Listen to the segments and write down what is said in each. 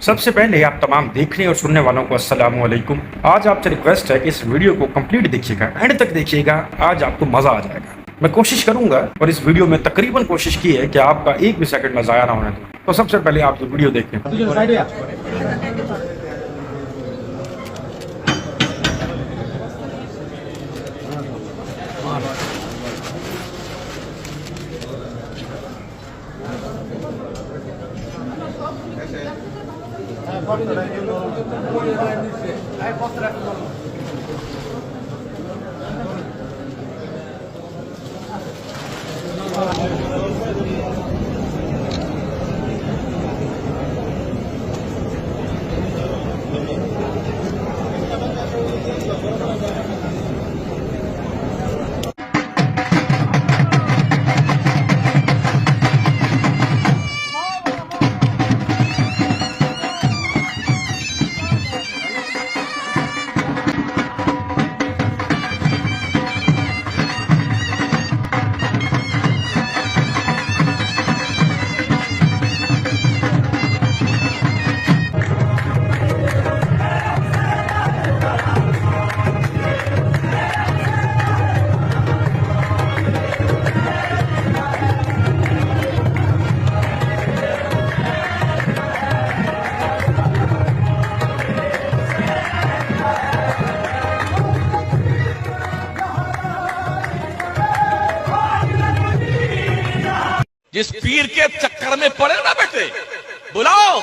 سب سے پہلے آپ تمام دیکھنے اور سننے والوں کو السلام علیکم۔ آج آپ سے ریکویسٹ ہے کہ اس ویڈیو کو کمپلیٹ دیکھیے گا، اینڈ تک دیکھیے گا، آج آپ کو مزہ آ جائے گا۔ میں کوشش کروں گا اور اس ویڈیو میں تقریباً کوشش کی ہے کہ آپ کا ایک بھی سیکنڈ میں ضائع نہ ہونے دوں۔ تو سب سے پہلے آپ ویڈیو دیکھیں۔ جس پیر کے چکر میں پڑے نا بیٹے، بلاؤ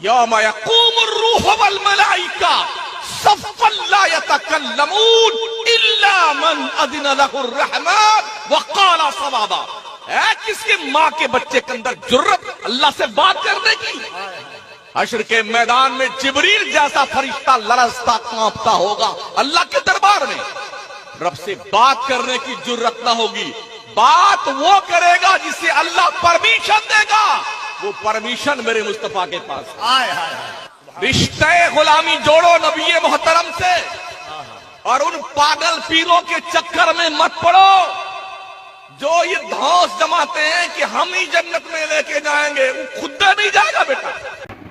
یوم یقوم الروح والملائکہ صفا لا یتکلمون الا من اذن له الرحمن وقال صوابا۔ ہے کس کے ماں کے بچے کے اندر جرت اللہ سے بات کرنے کی؟ حشر کے میدان میں جبریل جیسا فرشتہ لرزتا کانپتا ہوگا اللہ کے دربار میں، رب سے بات کرنے کی جرت نہ ہوگی۔ بات وہ کرے گا جسے اللہ پرمیشن دے گا، وہ پرمیشن میرے مصطفیٰ کے پاس۔ رشتہ غلامی جوڑو نبی محترم سے، اور ان پاگل پیروں کے چکر میں مت پڑو جو یہ دھوس جماتے ہیں کہ ہم ہی جنت میں لے کے جائیں گے، وہ خود نہیں جائے گا بیٹا۔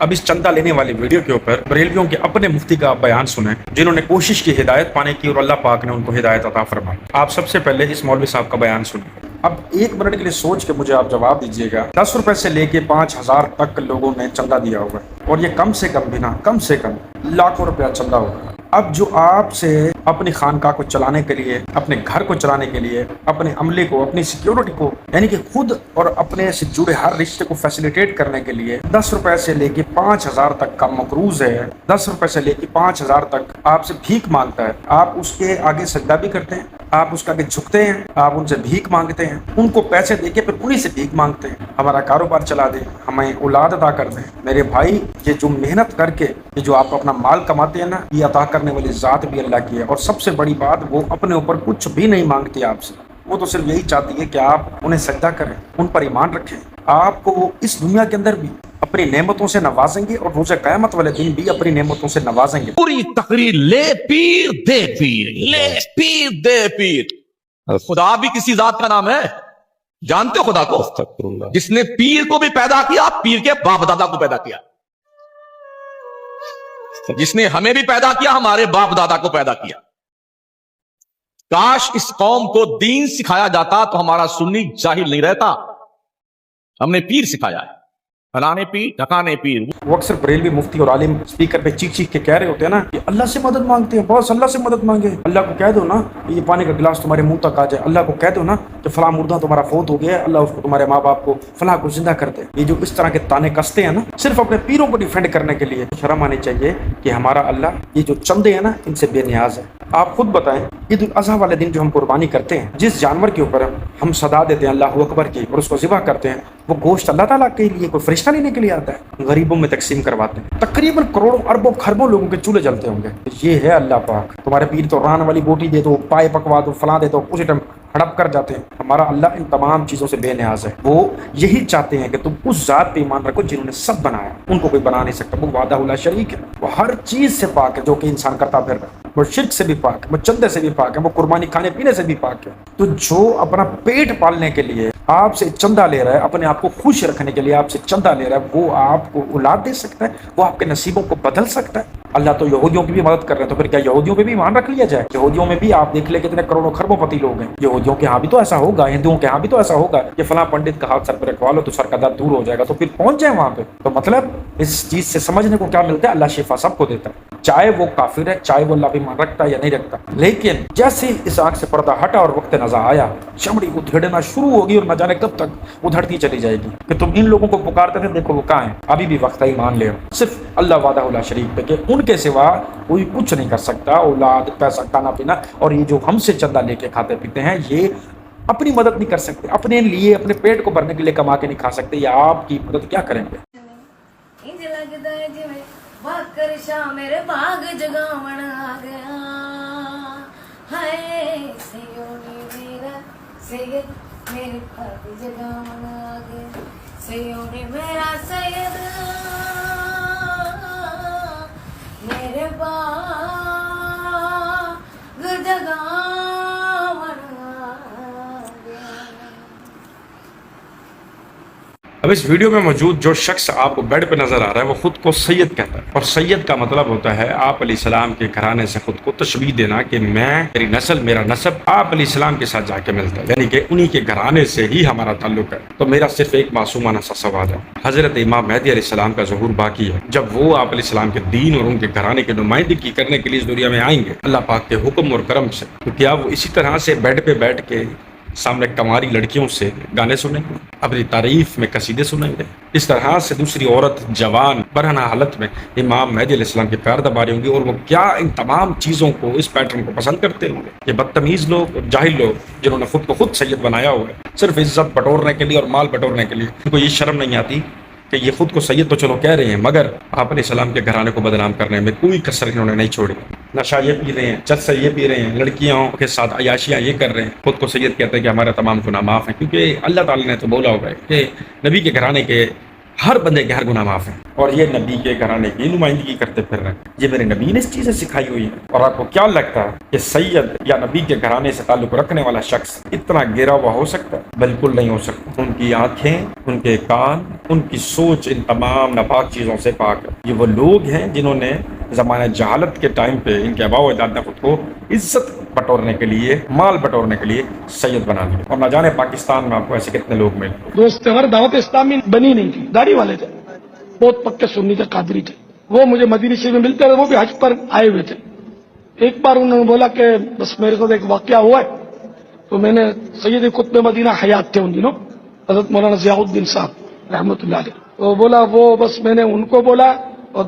اب اس چندہ لینے والی ویڈیو کے اوپر بریلویوں کے اپنے مفتی کا بیان سنیں، جنہوں نے کوشش کی ہدایت پانے کی اور اللہ پاک نے ان کو ہدایت عطا فرمائی۔ آپ سب سے پہلے اس مولوی صاحب کا بیان سنیں۔ اب ایک منٹ کے لیے سوچ کے مجھے آپ جواب دیجئے گا، 10 روپے سے لے کے 5000 تک لوگوں نے چندہ دیا ہوگا، اور یہ کم سے کم بھی نہ، کم سے کم لاکھوں روپیہ چندہ ہوگا۔ اب جو آپ سے اپنی خانقاہ کو چلانے کے لیے، اپنے گھر کو چلانے کے لیے، اپنے عملے کو، اپنی سیکیورٹی کو، یعنی کہ خود اور اپنے سے جڑے ہر رشتے کو فیسیلیٹیٹ کرنے کے لیے 10 روپے سے لے کے 5000 تک کا مقروض ہے، 10 روپے سے لے کے 5000 تک آپ سے بھیک مانگتا ہے، آپ اس کے آگے سجدہ بھی کرتے ہیں، آپ اس کے آگے جھکتے ہیں، آپ ان سے بھیک مانگتے ہیں، ان کو پیسے دے کے پھر انہی سے بھیک مانگتے ہیں، ہمارا کاروبار چلا دیں، ہمیں اولاد عطا کر دیں۔ میرے بھائی، یہ جو محنت کر کے یہ جو آپ اپنا مال کماتے ہیں نا، یہ عطا کرنے والی ذات بھی اللہ کی ہے، اور سب سے بڑی بات، وہ اپنے اوپر کچھ بھی نہیں مانگتی آپ سے، وہ تو صرف یہی چاہتی ہے کہ آپ انہیں سجدہ کریں، ان پر ایمان رکھیں، آپ کو وہ اس دنیا کے اندر بھی اپنی نعمتوں سے نوازیں گے اور روز قیامت والے دن بھی اپنی نعمتوں سے نوازیں گے۔ پوری تقریر لے پیر دے پیر، لے پیر دے پیر۔ خدا بھی کسی ذات کا نام ہے، جانتے ہو خدا کو؟ جس نے پیر کو بھی پیدا کیا، پیر کے باپ دادا کو پیدا کیا، جس نے ہمیں بھی پیدا کیا، ہمارے باپ دادا کو پیدا کیا۔ کاش اس قوم کو دین سکھایا جاتا تو ہمارا سنی جاہل نہیں رہتا۔ ہم نے پیر سکھایا ہے، فلانے پیر، ڈھکانے پیر۔ وہ اکثر بریلوی مفتی اور عالم اسپیکر پہ چیخ چیخ کے کہہ رہے ہوتے ہیں نا کہ اللہ سے مدد مانگتے ہیں، بس اللہ سے مدد مانگے، اللہ کو کہہ دو نا یہ پانی کا گلاس تمہارے منہ تک آ جائے، اللہ کو کہہ دو نا کہ فلاں مردہ تمہارا فوت ہو گیا ہے، اللہ اس کو، تمہارے ماں باپ کو، فلاں کو زندہ کر دے۔ یہ جو اس طرح کے تانے کستے ہیں نا، صرف اپنے پیروں کو ڈیفینڈ کرنے کے لیے، شرم آنی چاہیے کہ ہمارا اللہ یہ جو چندے ہیں نا، ان سے بے نیاز ہے۔ آپ خود بتائیں، عید الاضحیٰ والے دن جو ہم قربانی کرتے ہیں، جس جانور کے اوپر ہم صدا دیتے ہیں اللہ اکبر کی اور اس کو ذبح کرتے ہیں، وہ گوشت اللہ تعالیٰ کے لیے کوئی فرشتہ لینے کے لیے آتا ہے، غریبوں میں تقسیم کرواتے ہیں، تقریباً کروڑوں اربوں خربوں لوگوں کے چولہے جلتے ہوں گے۔ یہ ہے اللہ پاک۔ تمہارے پیر تو ران والی بوٹی دے دو، پائے پکوا دو، فلاں دے دو، اسی ٹائم ہڑپ کر جاتے ہیں۔ ہمارا اللہ ان تمام چیزوں سے بے نیاز ہے۔ وہ یہی چاہتے ہیں کہ تم اس ذات پہ ایمان رکھو جنہوں نے سب بنایا، ان کو کوئی بنا نہیں سکتا، وہ وحدہ لا شریک ہے، وہ ہر چیز سے پاک ہے جو کہ انسان کرتا پھر رہا ہے، وہ شرک سے بھی پاک ہے، وہ چندے سے بھی پاک ہے، وہ قربانی کھانے پینے سے بھی پاک ہے۔ تو جو اپنا پیٹ پالنے کے لیے آپ سے چندہ لے رہا ہے، اپنے آپ کو خوش رکھنے کے لیے آپ سے چندہ لے رہا ہے، وہ آپ کو اولاد دے سکتا ہے، وہ آپ کے نصیبوں کو بدل سکتا ہے؟ اللہ تو یہودیوں کی بھی مدد کر رہے ہیں، تو پھر کیا یہودیوں پہ بھی ایمان رکھ لیا جائے؟ یہودیوں میں بھی آپ دیکھ لیں کتنے کروڑوں خربوں پتی لوگ ہیں، یہودیوں کے ہاں بھی تو ایسا ہوگا، ہندوؤں کے ہاں بھی تو ایسا ہوگا کہ فلاں پنڈت کا ہاتھ سر پہ رکھوا لو تو سر کا درد دور ہو جائے گا، تو پھر پہنچ جائیں وہاں پہ۔ تو مطلب اس چیز سے سمجھنے کو کیا ملتا ہے؟ اللہ شفا سب کو دیتا ہے، چاہے وہ کافر ہے، چاہے وہ اللہ پہ ایمان رکھتا ہے یا نہیں رکھتا، لیکن جیسے اس آنکھ سے پردہ ہٹا اور وقت نظر آیا، چمڑی ادھڑنا شروع ہوگی اور نہ جانے کب تک ادھڑتی چلی جائے گی کہ تم ان لوگوں کو پکارتے تھے، دیکھو وہ کہاں ہیں، ابھی بھی وقت ہے ایمان لے آؤ صرف اللہ وحدہ لا شریک پہ، کہ ان کے سوا کوئی کچھ نہیں کر سکتا، اولاد، پیسہ، کھانا پینا، اور یہ جو ہم سے چندہ لے کے کھاتے پیتے ہیں یہ اپنی مدد نہیں کر سکتے، اپنے لیے اپنے پیٹ کو بھرنے کے لیے کما کے نہیں کھا سکتے، یا آپ کی مدد کیا کریں گے؟ انج لگدا ہے جویں باکر شاہ میرے باغ جگاون آ گیا، ہائے سیونی میرا سید میرے باغ جگاون آ گیا، سیونی میرا سید میرے باغ جگاون آ گیا۔ اب اس ویڈیو میں موجود جو شخص آپ کو بیڈ پہ نظر آ رہا ہے وہ خود کو سید کہتا ہے، اور سید کا مطلب ہوتا ہے آپ علیہ السلام کے گھرانے سے خود کو تشبیہ دینا کہ میری نسل، میرا نسب آپ علیہ السلام کے ساتھ جا کے ملتا ہے، یعنی کہ انہی کے گھرانے سے ہی ہمارا تعلق ہے۔ تو میرا صرف ایک معصومانہ سا سوال ہے، حضرت امام مہدی علیہ السلام کا ظہور باقی ہے، جب وہ آپ علیہ السلام کے دین اور ان کے گھرانے کی نمائندگی کرنے کے لیے اس دنیا میں آئیں گے اللہ پاک کے حکم اور کرم سے، تو کیا وہ اسی طرح سے بیڈ پہ بیٹھ کے سامنے کماری لڑکیوں سے گانے سنیں گے، اپنی تعریف میں قصیدے سنیں گے؟ اس طرح سے دوسری عورت جوان برہنہ حالت میں امام مہدی علیہ السلام کے پیر دبا رہی ہوں گی، اور وہ کیا ان تمام چیزوں کو، اس پیٹرن کو پسند کرتے ہوں گے؟ یہ بدتمیز لوگ اور جاہل لوگ جنہوں نے خود کو خود سید بنایا ہوا ہے صرف عزت بٹورنے کے لیے اور مال بٹورنے کے لیے، ان کو یہ شرم نہیں آتی کہ یہ خود کو سید تو چلو کہہ رہے ہیں مگر آپ علیہ السلام کے گھرانے کو بدنام کرنے میں کوئی کسر انہوں نے نہیں چھوڑی۔ نشہ یہ پی رہے ہیں، چرس یہ پی رہے ہیں، لڑکیوں کے ساتھ عیاشیاں یہ کر رہے ہیں، خود کو سید کہتے ہیں کہ ہمارا تمام گناہ معاف ہیں، کیونکہ اللہ تعالیٰ نے تو بولا ہوگا کہ نبی کے گھرانے کے ہر بندے کے ہر گناہ معاف ہیں، اور یہ نبی کے گھرانے کی نمائندگی کرتے پھر رہے ہیں۔ یہ میرے نبی نے اس چیزیں سکھائی ہوئی ہیں، اور آپ کو کیا لگتا ہے کہ سید یا نبی کے گھرانے سے تعلق رکھنے والا شخص اتنا گرا ہوا ہو سکتا ہے؟ بالکل نہیں ہو سکتا۔ ان کی آنکھیں، ان کے کان، ان کی سوچ ان تمام ناپاک چیزوں سے پاک ہے۔ یہ وہ لوگ ہیں جنہوں نے زمانہ جہالت کے ٹائم پہ ان کے آباء و اجداد نے خود کو عزت بٹورنے کے لیے، مال بٹورنے کے لیے سید بنا لیا، اور نہ جانے پاکستان میں آپ کو ایسے کتنے لوگ ملے۔ دوست ہماری دعوت اسلامی بنی نہیں تھی، داڑھی والے تھے، بہت پکے سنی تھے، قادری تھے، وہ مجھے مدینہ شریف میں ملتے تھے، وہ بھی حج پر آئے ہوئے تھے۔ ایک بار انہوں نے بولا کہ بس میرے ساتھ ایک واقعہ ہوا ہے، تو میں نے سید قطب مدینہ حیات تھے ان دنوں، حضرت مولانا ضیاء الدین صاحب رحمۃ اللہ علیہ، تو بولا وہ بس میں نے ان کو بولا اور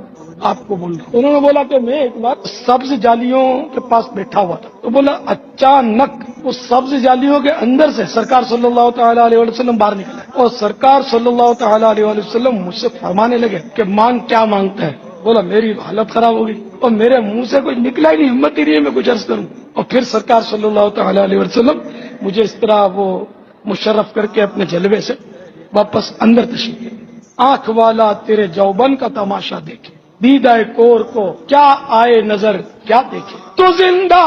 آپ کو بول رہا ہوں۔ انہوں نے بولا کہ میں ایک بار سبز جالیوں کے پاس بیٹھا ہوا تھا، تو بولا اچانک اس سبز جالیوں کے اندر سے سرکار صلی اللہ تعالیٰ علیہ وسلم باہر نکلا، اور سرکار صلی اللہ تعالیٰ علیہ وسلم مجھ سے فرمانے لگے کہ مانگ کیا مانگتا ہے؟ بولا میری حالت خراب ہو گئی اور میرے منہ سے کچھ نکلا ہی نہیں، ہمت ہی نہیں ہے میں کچھ عرض کروں۔ اور پھر سرکار صلی اللہ تعالیٰ علیہ وسلم مجھے اس طرح وہ مشرف کر کے اپنے جلوے سے واپس اندر تشریف لے۔ آنکھ والا تیرے جوبن کا تماشا دیکھے، دیدہ کور کو کیا آئے نظر کیا دیکھے، تو زندہ